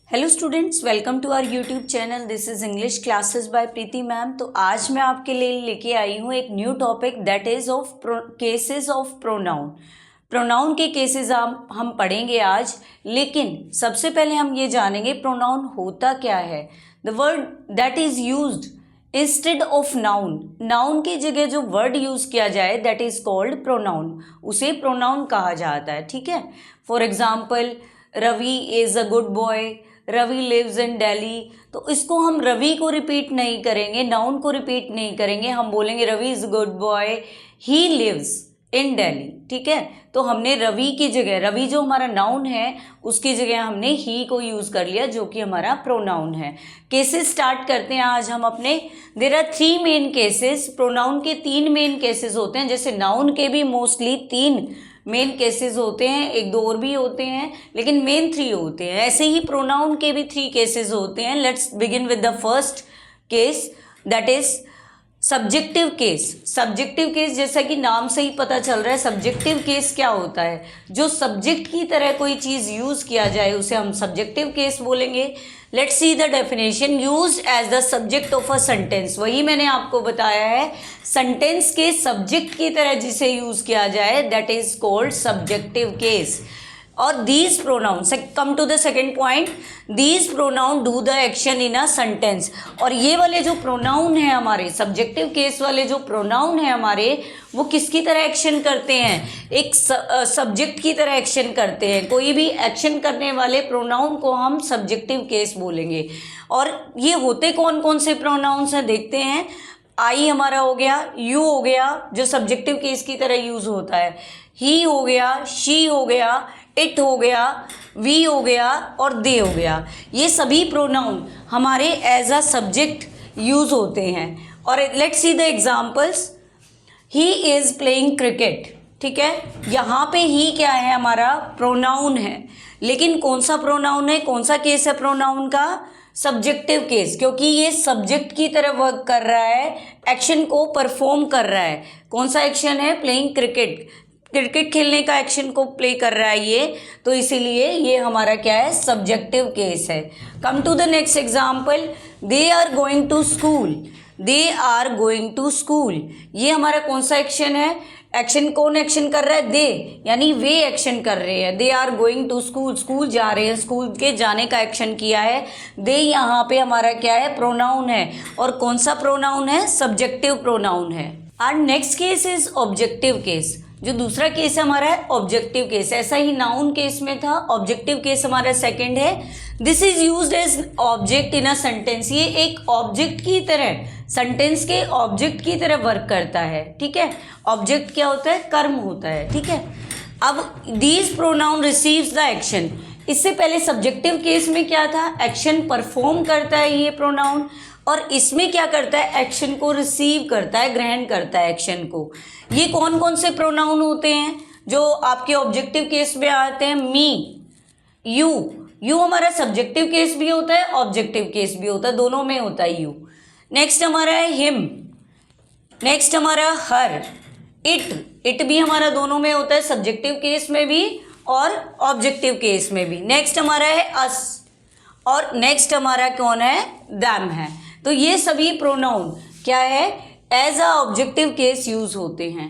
Hello students, welcome to our YouTube channel. This is English classes by Preeti ma'am. तो आज मैं आपके लिए लेके आई हूँ एक new topic that is of cases of pronoun. Pronoun के केसेस हम पढ़ेंगे आज, लेकिन सबसे पहले हम ये जानेंगे प्रोनाउन होता क्या है। The word that is used instead of noun, noun की जगह जो वर्ड यूज़ किया जाए दैट इज़ कॉल्ड प्रोनाउन, उसे प्रोनाउन कहा जाता है। ठीक है। For example, Ravi is a good boy, Ravi lives in Delhi. तो इसको हम रवि को रिपीट नहीं करेंगे, नाउन को रिपीट नहीं करेंगे, हम बोलेंगे Ravi is good boy, he lives in Delhi. ठीक है। तो हमने रवि की जगह, रवि जो हमारा नाउन है उसकी जगह हमने ही को यूज़ कर लिया जो कि हमारा प्रोनाउन है। केसेस स्टार्ट करते हैं आज हम अपने। There are 3 main cases. Pronoun के 3 मेन केसेस होते हैं, जैसे नाउन के भी मोस्टली 3 मेन केसेस होते हैं, एक दो और भी होते हैं, लेकिन मेन 3 होते हैं। ऐसे ही प्रोनाउन के भी 3 केसेस होते हैं। Let's begin with the first case that is subjective case. Subjective case जैसा कि नाम से ही पता चल रहा है, सब्जेक्टिव केस क्या होता है? जो सब्जेक्ट की तरह कोई चीज़ यूज़ किया जाए उसे हम सब्जेक्टिव केस बोलेंगे। Let's see the definition. Used as the subject of a sentence, वही मैंने आपको बताया है, सेंटेंस के सब्जेक्ट की तरह जिसे यूज़ किया जाए that is called subjective case. और these pronoun, come to the second point, these pronoun do the action in a sentence. और ये वाले जो प्रोनाउन है हमारे सब्जेक्टिव केस वाले जो प्रोनाउन है हमारे, वो किसकी तरह एक्शन करते हैं? एक सब्जेक्ट की तरह एक्शन करते हैं। कोई भी एक्शन करने वाले प्रोनाउन को हम सब्जेक्टिव केस बोलेंगे। और ये होते कौन कौन से प्रोनाउंस हैं देखते हैं। आई हमारा हो गया, यू हो गया जो सब्जेक्टिव केस की तरह यूज होता है, ही हो गया, शी हो गया, इट हो गया, वी हो गया और दे हो गया। ये सभी प्रोनाउन हमारे एज अ सब्जेक्ट यूज होते हैं। और let's see the examples. He is playing cricket. ठीक है। यहाँ पे ही क्या है? हमारा प्रोनाउन है, लेकिन कौन सा प्रोनाउन है, कौन सा केस है प्रोनाउन का? सब्जेक्टिव केस, क्योंकि ये सब्जेक्ट की तरह वर्क कर रहा है, एक्शन को परफॉर्म कर रहा है। कौन सा एक्शन है? प्लेइंग क्रिकेट, क्रिकेट खेलने का एक्शन को प्ले कर रहा है ये, तो इसीलिए ये हमारा क्या है? सब्जेक्टिव केस है। Come to the next example. They are going to school, they are going to school, ये हमारा कौन सा एक्शन है? एक्शन कौन एक्शन कर रहा है? दे, यानी वे एक्शन कर रहे हैं। They are going to school, school जा रहे हैं, स्कूल के जाने का एक्शन किया है। दे यहाँ पे हमारा क्या है? प्रोनाउन है। और कौन सा प्रोनाउन है? सब्जेक्टिव प्रोनाउन है। और next case is objective case. जो दूसरा केस है हमारा है ऑब्जेक्टिव केस। ऐसा ही नाउन केस में था, ऑब्जेक्टिव केस हमारा सेकंड है। This is used as object in a sentence, ये एक ऑब्जेक्ट की तरह, सेंटेंस के ऑब्जेक्ट की तरह वर्क करता है। ठीक है। ऑब्जेक्ट क्या होता है? कर्म होता है। ठीक है। अब these pronoun receives the action. इससे पहले सब्जेक्टिव केस में क्या था? एक्शन परफॉर्म करता है ये प्रोनाउन, और इसमें क्या करता है? एक्शन को रिसीव करता है, ग्रहण करता है एक्शन को। ये कौन कौन से प्रोनाउन होते हैं जो आपके ऑब्जेक्टिव केस में आते हैं? Me, you. यू हमारा सब्जेक्टिव केस भी होता है, ऑब्जेक्टिव केस भी होता है, दोनों में होता है यू। नेक्स्ट हमारा है हिम, नेक्स्ट हमारा हर, इट भी हमारा दोनों में होता है, सब्जेक्टिव केस में भी और ऑब्जेक्टिव केस में भी। नेक्स्ट हमारा है अस, और नेक्स्ट हमारा कौन है? दैम है। तो ये सभी प्रोनाउन क्या है? As a objective case use होते हैं।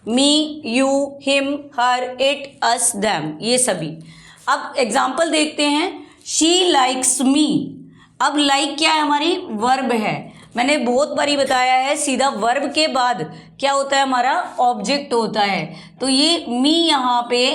Me, you, him, her, it, us, them, ये सभी। अब एग्जाम्पल देखते हैं। She likes me. अब लाइक क्या है? हमारी वर्ब है। मैंने बहुत बारी बताया है, सीधा वर्ब के बाद क्या होता है? हमारा ऑब्जेक्ट होता है। तो ये मी यहाँ पे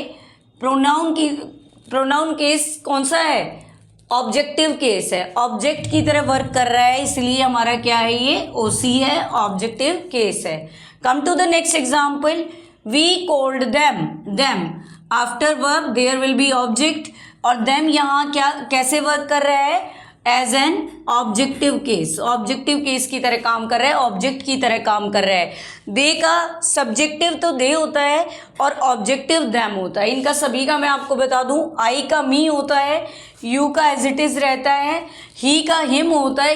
प्रोनाउन केस कौन सा है? ऑब्जेक्टिव केस है, ऑब्जेक्ट की तरह वर्क कर रहा है, इसलिए हमारा क्या है? ये ओसी है, ऑब्जेक्टिव केस है। Come to the next example. We called them, after verb there will be object, और देम यहाँ क्या कैसे वर्क कर रहा है? As an objective case, objective case की तरह काम कर रहा है, ऑब्जेक्ट की तरह काम कर रहा है। दे का सब्जेक्टिव तो दे होता है और ऑब्जेक्टिव दैम होता है। इनका सभी का मैं आपको बता दूं, आई का मी होता है, यू का एज इट इज रहता है, ही का हिम होता है,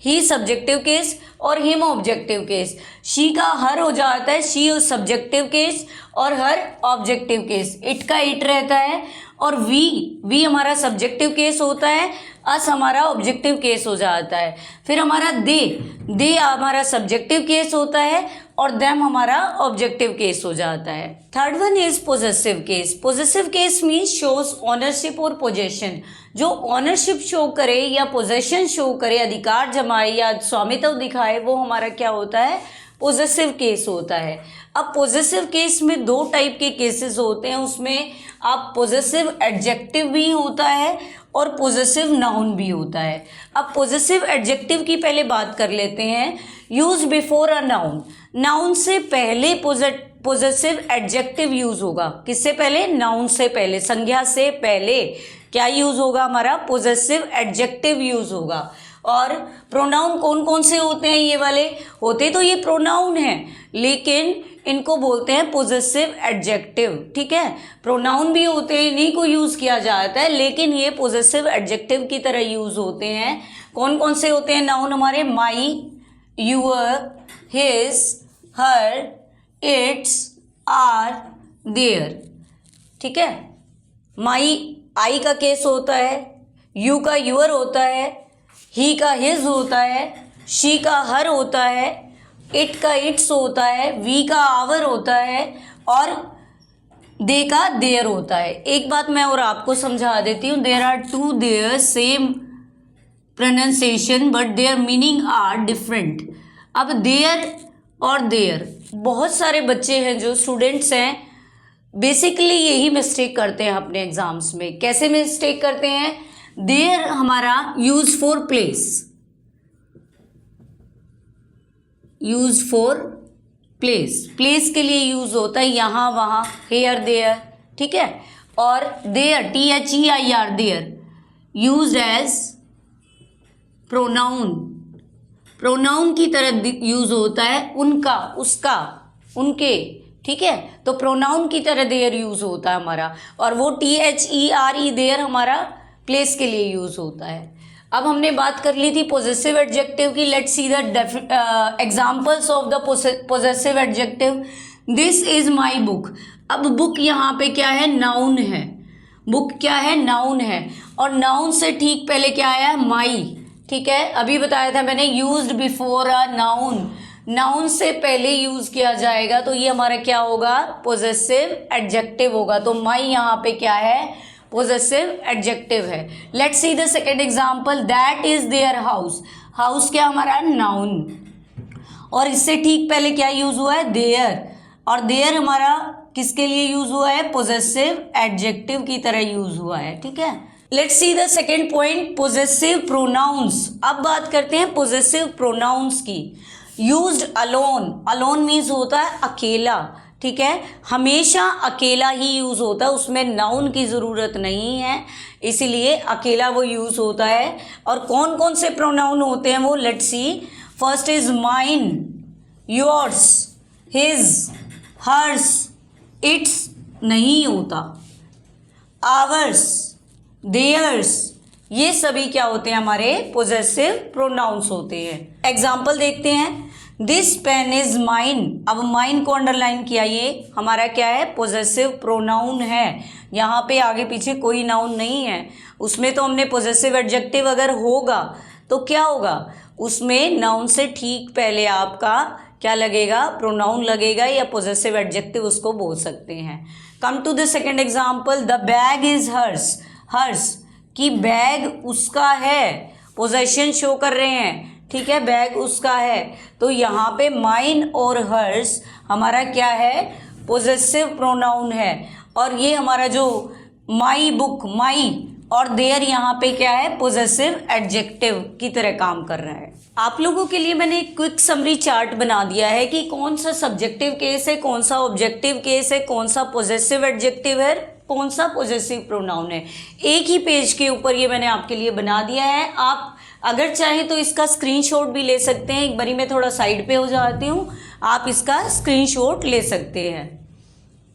ही सब्जेक्टिव केस और हिम ऑब्जेक्टिव केस। शी का हर हो जाता है, शी सब्जेक्टिव केस और हर ऑब्जेक्टिव केस। इट का इट रहता है और वी हमारा सब्जेक्टिव केस होता है, अस हमारा ऑब्जेक्टिव केस हो जाता है। फिर हमारा दे हमारा सब्जेक्टिव केस होता है और देम हमारा ऑब्जेक्टिव केस हो जाता है। Third one is possessive case. Possessive case means shows ownership और पोजेशन। जो ऑनरशिप शो करे या पोजेशन शो करे, अधिकार जमाए या स्वामित्व दिखाए, वो हमारा क्या होता है, पोजेसिव केस होता है। अब पोजेसिव केस में दो टाइप के केसेस होते हैं, उसमें आप पोजेसिव एडजेक्टिव भी होता है और पोजेसिव नाउन भी होता है। अब पोजेसिव एडजेक्टिव की पहले बात कर लेते हैं। Use before a noun, noun से पहले पोजेसिव एडजेक्टिव यूज होगा। किससे पहले, नाउन से पहले, संज्ञा से पहले क्या यूज होगा, हमारा पोजेसिव एडजेक्टिव यूज होगा। और प्रोनाउन कौन कौन से होते हैं, ये वाले होते तो ये प्रोनाउन हैं, लेकिन इनको बोलते हैं पोजेसिव एडजेक्टिव। ठीक है, प्रोनाउन भी होते हैं, इन्हीं को यूज किया जाता है, लेकिन ये पोजेसिव एडजेक्टिव की तरह यूज होते हैं। कौन कौन से होते हैं नाउन हमारे, my, your, his, her, its, our, their. ठीक है, माई आई का केस होता है, यू का यूअर होता है, ही का हिज होता है, शी का हर होता है, इट का इट्स होता है, वी का आवर होता है और दे का देयर होता है। एक बात मैं और आपको समझा देती हूँ, there are two their same pronunciation but their meaning are different. अब देयर और देयर, बहुत सारे बच्चे हैं जो स्टूडेंट्स हैं, बेसिकली यही मिस्टेक करते हैं अपने एग्जाम्स में। कैसे मिस्टेक करते हैं, देयर हमारा use for place, use for place, place के लिए यूज होता है, यहाँ वहाँ, हेयर देयर। ठीक है, और their, THEIR, their use as pronoun, pronoun की तरह यूज होता है, उनका, उसका, उनके। ठीक है, तो प्रोनाउन की तरह देयर यूज होता है हमारा, और वो THERE देयर हमारा प्लेस के लिए यूज होता है। अब हमने बात कर ली थी पोजेसिव एडजेक्टिव की। Let's see the examples of the possessive adjective. This is my book. अब बुक यहाँ पे क्या है, नाउन है। बुक क्या है, नाउन है, और नाउन से ठीक पहले क्या आया, माई। ठीक है, अभी बताया था मैंने, used before a noun, noun से पहले यूज किया जाएगा तो ये हमारा क्या होगा, पोजेसिव एडजेक्टिव होगा। तो माई यहाँ पे क्या है, पोजेसिव एडजेक्टिव है। Let's see the second example, that is their house. House क्या हमारा, नाउन, और इससे ठीक पहले क्या यूज हुआ है, देयर, और देयर हमारा किसके लिए यूज हुआ है, पोजेसिव एडजेक्टिव की तरह यूज हुआ है। ठीक है, let's see the second point, possessive pronouns. अब बात करते हैं पोजेसिव प्रोनाउंस की। यूज्ड अलोन, अलोन मीन्स होता है अकेला। ठीक है, हमेशा अकेला ही यूज होता है, उसमें नाउन की ज़रूरत नहीं है, इसीलिए अकेला वो यूज होता है। और कौन कौन से प्रोनाउन होते हैं वो, let's see. First is mine, yours, his, hers, its नहीं होता, आवर्स, देयर्स, ये सभी क्या होते हैं, हमारे पोजेसिव प्रोनाउंस होते हैं। एग्जाम्पल देखते हैं, दिस पेन इज माइन। अब माइन को अंडरलाइन किया, ये हमारा क्या है, पोजेसिव प्रोनाउन है। यहाँ पे आगे पीछे कोई नाउन नहीं है, उसमें तो हमने पोजेसिव एडजेक्टिव अगर होगा तो क्या होगा, उसमें नाउन से ठीक पहले आपका क्या लगेगा, प्रोनाउन लगेगा, या पोजेसिव एडजेक्टिव उसको बोल सकते हैं। Come to the second example, the bag is hers. Hers कि बैग उसका है, पोजेशन शो कर रहे हैं। ठीक है, बैग उसका है, तो यहाँ पे माइन और हर्स हमारा क्या है, पोजेसिव प्रोनाउन है। और ये हमारा जो माई बुक, माई और देयर यहाँ पे क्या है, पोजेसिव एडजेक्टिव की तरह काम कर रहा है। आप लोगों के लिए मैंने एक क्विक समरी चार्ट बना दिया है कि कौन सा सब्जेक्टिव केस है, कौन सा ऑब्जेक्टिव केस है, कौन सा पोजेसिव एडजेक्टिव है, कौन सा पोजेसिव प्रोनाउन है। एक ही पेज के ऊपर ये मैंने आपके लिए बना दिया है। आप अगर चाहें तो इसका स्क्रीनशॉट भी ले सकते हैं। एक बारी मैं थोड़ा साइड पे हो जाती हूँ, आप इसका स्क्रीनशॉट ले सकते हैं।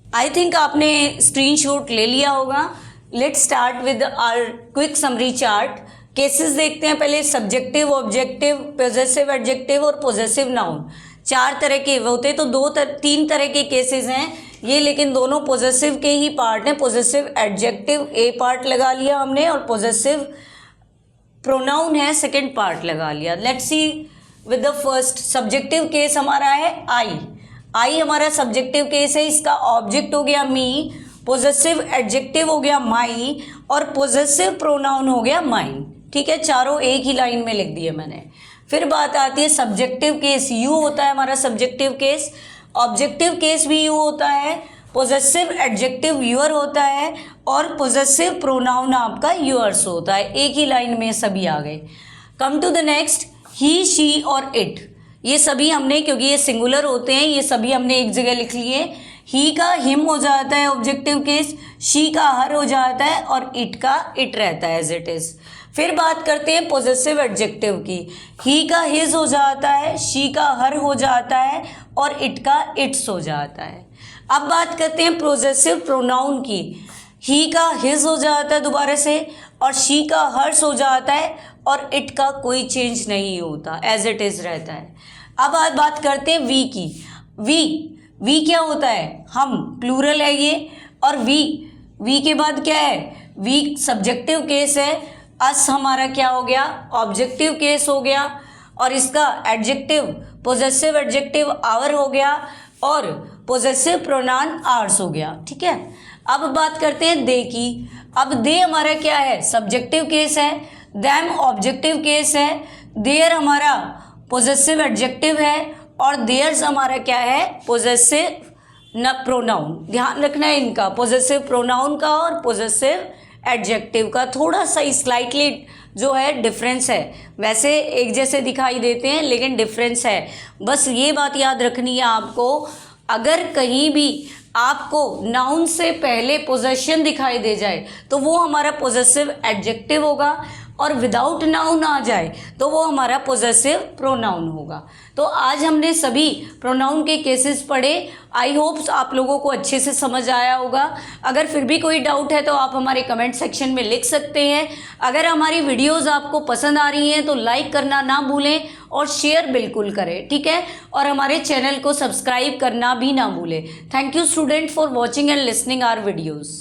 आई थिंक आपने स्क्रीनशॉट ले लिया होगा। Let's start with our quick summary chart. Cases देखते हैं पहले, सब्जेक्टिव, ऑब्जेक्टिव, पोजेसिव एडजेक्टिव और पोजेसिव नाउन। 4 तरह के होते तो 2-3 तरह के केसेस हैं। ये लेकिन दोनों पोजेसिव के ही पार्ट हैं। पोजेसिव एडजेक्टिव ए पार्ट लगा लिया हमने और पोजेसिव प्रोनाउन है सेकंड पार्ट लगा लिया। Let's see with the first. Subjective case हमारा है आई हमारा सब्जेक्टिव केस है, इसका ऑब्जेक्ट हो गया मी, पोजेसिव एडजेक्टिव हो गया माई और पोजेसिव प्रोनाउन हो गया माइन। ठीक है, चारों एक ही लाइन में लिख दिए मैंने। फिर बात आती है सब्जेक्टिव केस, यू होता है हमारा सब्जेक्टिव केस, ऑब्जेक्टिव केस भी यू होता है, पोजेसिव एडजेक्टिव यूअर होता है और पोजेसिव प्रोनाउन आपका यूअर्स होता है। एक ही लाइन में सभी आ गए। Come to the next, he she और इट, ये सभी हमने, क्योंकि ये सिंगुलर होते हैं, ये सभी हमने एक जगह लिख लिए। ही का हिम हो जाता है ऑब्जेक्टिव केस, शी का हर हो जाता है और इट का इट रहता है एज इट इज। फिर बात करते हैं पोजेसिव एडजेक्टिव की। ही का हिज हो जाता है, शी का हर हो जाता है और इट का इट्स हो जाता है। अब बात करते हैं पोजेसिव प्रोनाउन की। ही का हिज हो जाता है दोबारा से और शी का हर्स हो जाता है और इट का कोई चेंज नहीं होता, एज इट इज रहता है। अब आज बात करते हैं वी की। वी क्या होता है, हम, प्लूरल है ये, और वी के बाद क्या है, वी सब्जेक्टिव केस है, अस हमारा क्या हो गया, ऑब्जेक्टिव केस हो गया और इसका एडजेक्टिव पोजेसिव एडजेक्टिव आवर हो गया और पोजेसिव प्रोनाउन आर्स हो गया। ठीक है, अब बात करते हैं दे की। अब दे हमारा क्या है, सब्जेक्टिव केस है, देम ऑब्जेक्टिव केस है, देयर हमारा पोजेसिव एडजेक्टिव है और देयर्स हमारा क्या है, पोजेसिव न प्रोनाउन। ध्यान रखना है इनका, पोजेसिव प्रोनाउन का और पोजेसिव एडजेक्टिव का थोड़ा सा स्लाइटली जो है डिफरेंस है। वैसे एक जैसे दिखाई देते हैं लेकिन डिफरेंस है। बस ये बात याद रखनी है आपको, अगर कहीं भी आपको नाउन से पहले पोजेशन दिखाई दे जाए तो वो हमारा पोजेसिव एडजेक्टिव होगा और विदाउट नाउन आ जाए तो वो हमारा पोजेसिव प्रोनाउन होगा। तो आज हमने सभी प्रोनाउन के केसेस पढ़े। आई होप्स आप लोगों को अच्छे से समझ आया होगा। अगर फिर भी कोई डाउट है तो आप हमारे कमेंट सेक्शन में लिख सकते हैं। अगर हमारी वीडियोस आपको पसंद आ रही हैं तो लाइक करना ना भूलें और शेयर बिल्कुल करें, ठीक है, और हमारे चैनल को सब्सक्राइब करना भी ना भूलें। Thank you student for watching and listening our videos.